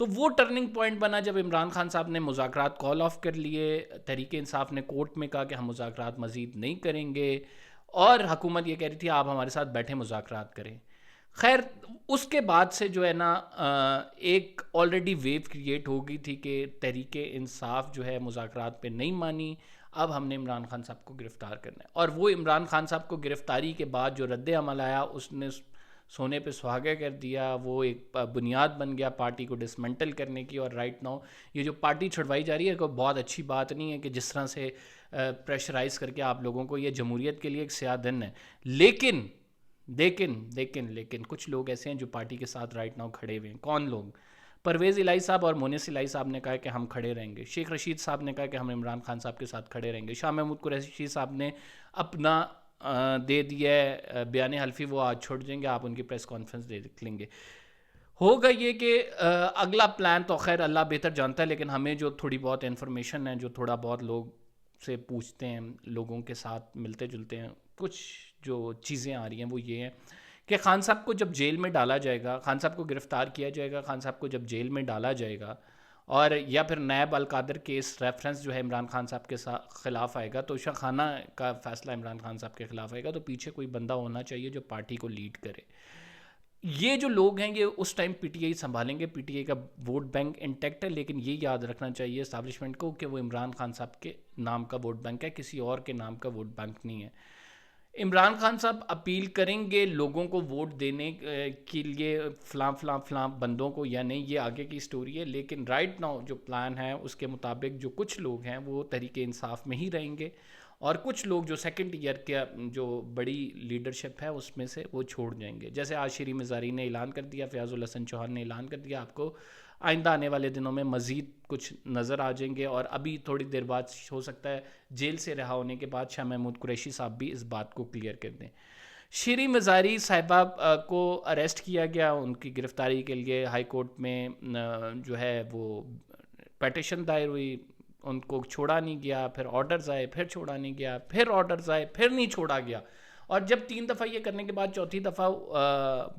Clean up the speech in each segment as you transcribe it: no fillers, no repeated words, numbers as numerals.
تو وہ turning point بنا جب عمران خان صاحب نے مذاکرات کال آف کر لیے، تحریک انصاف نے کورٹ میں کہا کہ ہم مذاکرات مزید نہیں کریں گے، اور حکومت یہ کہہ رہی تھی آپ ہمارے ساتھ بیٹھے مذاکرات کریں. خیر اس کے بعد سے جو ہے نا ایک آلریڈی ویو کریٹ ہو گئی تھی کہ تحریک انصاف جو ہے مذاکرات پہ نہیں مانی، اب ہم نے عمران خان صاحب کو گرفتار کرنا ہے. اور وہ عمران خان صاحب کو گرفتاری کے بعد جو رد عمل آیا اس نے سونے پہ سہاگا کر دیا. وہ ایک بنیاد بن گیا پارٹی کو ڈسمنٹل کرنے کی. اور رائٹ ناؤ یہ جو پارٹی چھڑوائی جا رہی ہے کوئی بہت اچھی بات نہیں ہے کہ جس طرح سے پریشرائز کر کے آپ لوگوں کو، یہ جمہوریت کے لیے ایک سیاہ دن ہے. لیکن لیکن لیکن لیکن کچھ لوگ ایسے ہیں جو پارٹی کے ساتھ رائٹ ناؤ کھڑے ہوئے ہیں. کون لوگ؟ پرویز الہی صاحب اور مونس الہی صاحب نے کہا کہ ہم کھڑے رہیں گے. شیخ رشید صاحب نے کہا کہ ہم عمران خان صاحب کے ساتھ کھڑے رہیں گے. شاہ محمود قریشی صاحب نے اپنا دے دیا ہے بیان حلفی، وہ آج چھوڑ جائیں گے، آپ ان کی پریس کانفرنس دیکھ لیں گے. ہوگا یہ کہ اگلا پلان تو خیر اللہ بہتر جانتا ہے، لیکن ہمیں جو تھوڑی بہت انفارمیشن ہے، جو تھوڑا بہت لوگ سے پوچھتے ہیں، لوگوں کے ساتھ ملتے جلتے ہیں، کچھ جو چیزیں آ رہی ہیں وہ یہ ہیں کہ خان صاحب کو جب جیل میں ڈالا جائے گا، خان صاحب کو گرفتار کیا جائے گا، خان صاحب کو جب جیل میں ڈالا جائے گا، اور یا پھر نیب القادر کیس ریفرنس جو ہے عمران خان صاحب کے خلاف آئے گا، تو شاہ خانہ کا فیصلہ عمران خان صاحب کے خلاف آئے گا، تو پیچھے کوئی بندہ ہونا چاہیے جو پارٹی کو لیڈ کرے. یہ جو لوگ ہیں یہ اس ٹائم پی ٹی آئی سنبھالیں گے. پی ٹی آئی کا ووٹ بینک انٹیکٹ ہے، لیکن یہ یاد رکھنا چاہیے اسٹیبلشمنٹ کو کہ وہ عمران خان صاحب کے نام کا ووٹ بینک ہے، کسی اور کے نام کا ووٹ بینک نہیں ہے. عمران خان صاحب اپیل کریں گے لوگوں کو ووٹ دینے کے لیے فلاں فلاں فلاں بندوں کو یا نہیں، یہ آگے کی سٹوری ہے. لیکن رائٹ ناؤ جو پلان ہے اس کے مطابق جو کچھ لوگ ہیں وہ تحریک انصاف میں ہی رہیں گے، اور کچھ لوگ جو سیکنڈ ایئر کا جو بڑی لیڈرشپ ہے اس میں سے وہ چھوڑ جائیں گے. جیسے آج شیریں مزاری نے اعلان کر دیا، فیاض الحسن چوہان نے اعلان کر دیا. آپ کو آئندہ آنے والے دنوں میں مزید کچھ نظر آ جائیں گے، اور ابھی تھوڑی دیر بعد ہو سکتا ہے جیل سے رہا ہونے کے بعد شاہ محمود قریشی صاحب بھی اس بات کو کلیئر کر دیں. شیریں مزاری صاحبہ کو اریسٹ کیا گیا، ان کی گرفتاری کے لیے ہائی کورٹ میں جو ہے وہ پیٹیشن دائر ہوئی، ان کو چھوڑا نہیں گیا. پھر آرڈرز آئے، پھر چھوڑا نہیں گیا، پھر آرڈرز آئے، پھر نہیں چھوڑا گیا. اور جب 3 دفعہ یہ کرنے کے بعد چوتھی دفعہ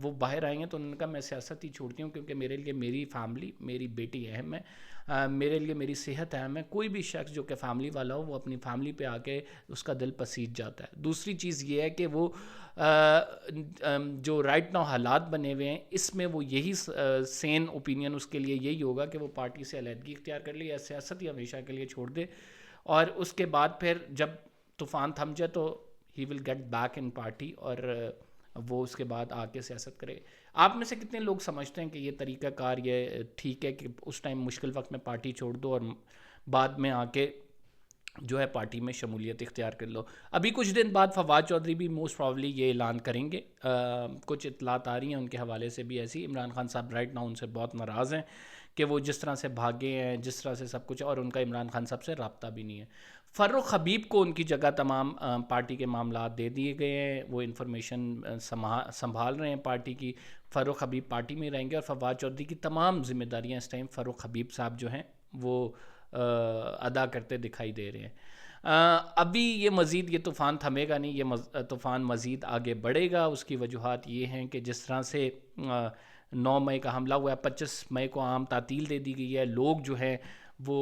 وہ باہر آئیں گے تو انہوں نے کہا میں سیاست ہی چھوڑتی ہوں، کیونکہ میرے لیے میری فیملی، میری بیٹی اہم ہے، میرے لیے میری صحت اہم ہے. کوئی بھی شخص جو کہ فیملی والا ہو وہ اپنی فیملی پہ آ کے اس کا دل پسیج جاتا ہے. دوسری چیز یہ ہے کہ وہ جو رائٹ ناؤ حالات بنے ہوئے ہیں اس میں وہ یہی سین اوپینین اس کے لیے یہی ہوگا کہ وہ پارٹی سے علیحدگی اختیار کر لے یا سیاست ہی ہمیشہ کے لیے چھوڑ دے، اور اس کے بعد پھر جب طوفان تھم جائے تو ہی will get back in party, اور وہ اس کے بعد آ کے سیاست کرے. آپ میں سے کتنے لوگ سمجھتے ہیں کہ یہ طریقہ کار یہ ٹھیک ہے کہ اس ٹائم مشکل وقت میں پارٹی چھوڑ دو اور بعد میں آ کے جو ہے پارٹی میں شمولیت اختیار کر لو؟ ابھی کچھ دن بعد فواد چودھری بھی موسٹ پرابلی یہ اعلان کریں گے. کچھ اطلاعات آ رہی ہیں ان کے حوالے سے بھی ایسی. عمران خان صاحب رائٹ ناؤ ان سے بہت ناراض ہیں کہ وہ جس طرح سے بھاگے ہیں، جس طرح سے سب کچھ، اور ان کا عمران خان صاحب سے رابطہ بھی نہیں ہے. فرخ حبیب کو ان کی جگہ تمام پارٹی کے معاملات دے دیے گئے ہیں، وہ انفارمیشن سنبھال رہے ہیں پارٹی کی. فرخ حبیب پارٹی میں رہیں گے، اور فواد چودھری کی تمام ذمہ داریاں اس ٹائم فرخ حبیب صاحب جو ہیں وہ ادا کرتے دکھائی دے رہے ہیں. ابھی یہ مزید یہ طوفان تھمے گا نہیں، یہ طوفان مزید آگے بڑھے گا. اس کی وجوہات یہ ہیں کہ جس طرح سے 9 مئی کا حملہ ہوا ہے، 25 مئی کو عام تعطیل دے دی گئی ہے. لوگ جو ہیں وہ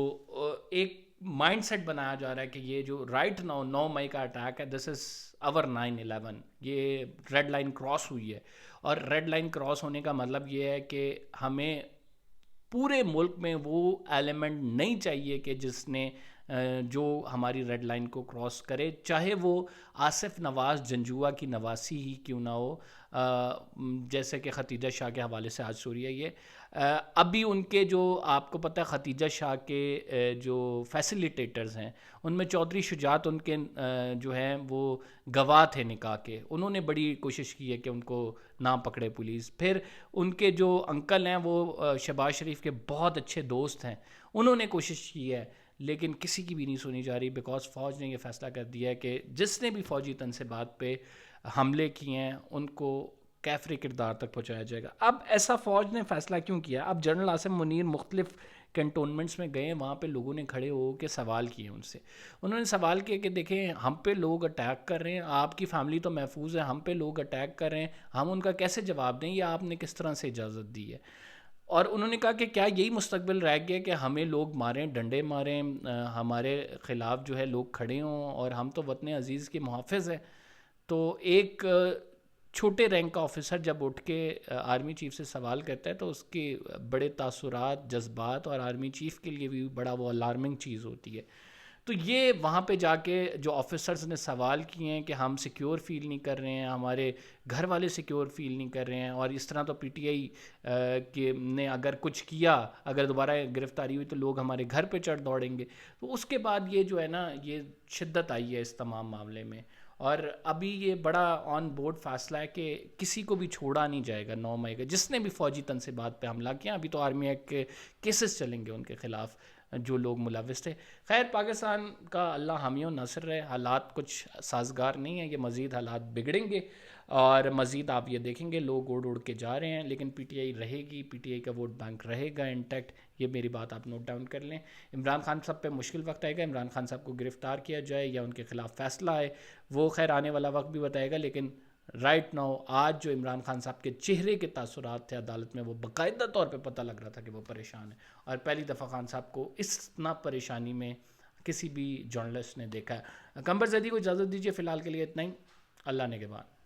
ایک مائنڈ سیٹ بنایا جا رہا ہے کہ یہ جو رائٹ 9 مئی کا اٹیک ہے، دس از اور 9/11، یہ ریڈ لائن کراس ہوئی ہے. اور ریڈ لائن کراس ہونے کا مطلب یہ ہے کہ ہمیں پورے ملک میں وہ ایلیمنٹ نہیں چاہیے کہ جس نے جو ہماری ریڈ لائن کو کراس کرے، چاہے وہ آصف نواز جنجوعہ کی نواسی ہی کیوں نہ ہو. جیسے کہ ختیجہ شاہ کے حوالے سے آج سوری ہے یہ. ابھی ان کے جو آپ کو پتہ ہے ختیجہ شاہ کے جو فیسیلیٹیٹرز ہیں ان میں چودھری شجاعت ان کے جو ہیں وہ گواہ تھے نکاح کے. انہوں نے بڑی کوشش کی ہے کہ ان کو نہ پکڑے پولیس. پھر ان کے جو انکل ہیں وہ شہباز شریف کے بہت اچھے دوست ہیں، انہوں نے کوشش کی ہے، لیکن کسی کی بھی نہیں سنی جا رہی، بیکاز فوج نے یہ فیصلہ کر دیا ہے کہ جس نے بھی فوجی تنصیبات پہ حملے کیے ہیں ان کو کیفر کردار تک پہنچایا جائے گا. اب ایسا فوج نے فیصلہ کیوں کیا؟ اب جنرل عاصم منیر مختلف کنٹونمنٹس میں گئے، وہاں پہ لوگوں نے کھڑے ہو کے سوال کیے ان سے. انہوں نے سوال کیا کہ دیکھیں ہم پہ لوگ اٹیک کر رہے ہیں، آپ کی فیملی تو محفوظ ہے، ہم پہ لوگ اٹیک کر رہے ہیں، ہم ان کا کیسے جواب دیں، یا آپ نے کس طرح سے اجازت دی ہے؟ اور انہوں نے کہا کہ کیا یہی مستقبل رہ گیا کہ ہمیں لوگ ماریں، ڈنڈے ماریں، ہمارے خلاف جو ہے لوگ کھڑے ہوں، اور ہم تو وطن عزیز کے محافظ ہیں. تو ایک چھوٹے رینک کا آفیسر جب اٹھ کے آرمی چیف سے سوال کرتا ہے تو اس کے بڑے تاثرات، جذبات، اور آرمی چیف کے لیے بھی بڑا وہ الارمنگ چیز ہوتی ہے. تو یہ وہاں پہ جا کے جو آفیسرز نے سوال کیے ہیں کہ ہم سیکیور فیل نہیں کر رہے ہیں، ہمارے گھر والے سیکیور فیل نہیں کر رہے ہیں، اور اس طرح تو پی ٹی آئی کے نے اگر کچھ کیا، اگر دوبارہ گرفتاری ہوئی تو لوگ ہمارے گھر پہ چڑھ دوڑیں گے. تو اس کے بعد یہ جو ہے نا یہ شدت آئی ہے اس تمام معاملے میں. اور ابھی یہ بڑا آن بورڈ فیصلہ ہے کہ کسی کو بھی چھوڑا نہیں جائے گا 9 مئی کا، جس نے بھی فوجی تنصیبات پہ حملہ کیا. ابھی تو آرمی ایکٹ کے کیسز چلیں گے ان کے خلاف جو لوگ ملوث تھے. خیر، پاکستان کا اللہ حامی و ناصر رہے. حالات کچھ سازگار نہیں ہیں، یہ مزید حالات بگڑیں گے، اور مزید آپ یہ دیکھیں گے لوگ اڑ کے جا رہے ہیں. لیکن پی ٹی آئی رہے گی، پی ٹی آئی کا ووٹ بینک رہے گا انٹیکٹ. یہ میری بات آپ نوٹ ڈاؤن کر لیں. عمران خان صاحب پہ مشکل وقت آئے گا، عمران خان صاحب کو گرفتار کیا جائے یا ان کے خلاف فیصلہ آئے، وہ خیر آنے والا وقت بھی بتائے گا. لیکن رائٹ ناؤ آج جو عمران خان صاحب کے چہرے کے تاثرات تھے عدالت میں، وہ باقاعدہ طور پہ پتہ لگ رہا تھا کہ وہ پریشان ہے. اور پہلی دفعہ خان صاحب کو اتنا پریشانی میں کسی بھی جرنلسٹ نے دیکھا ہے. قمبر زیدی کو اجازت دیجیے، فی الحال کے لیے اتنا ہی. اللہ نگہبان.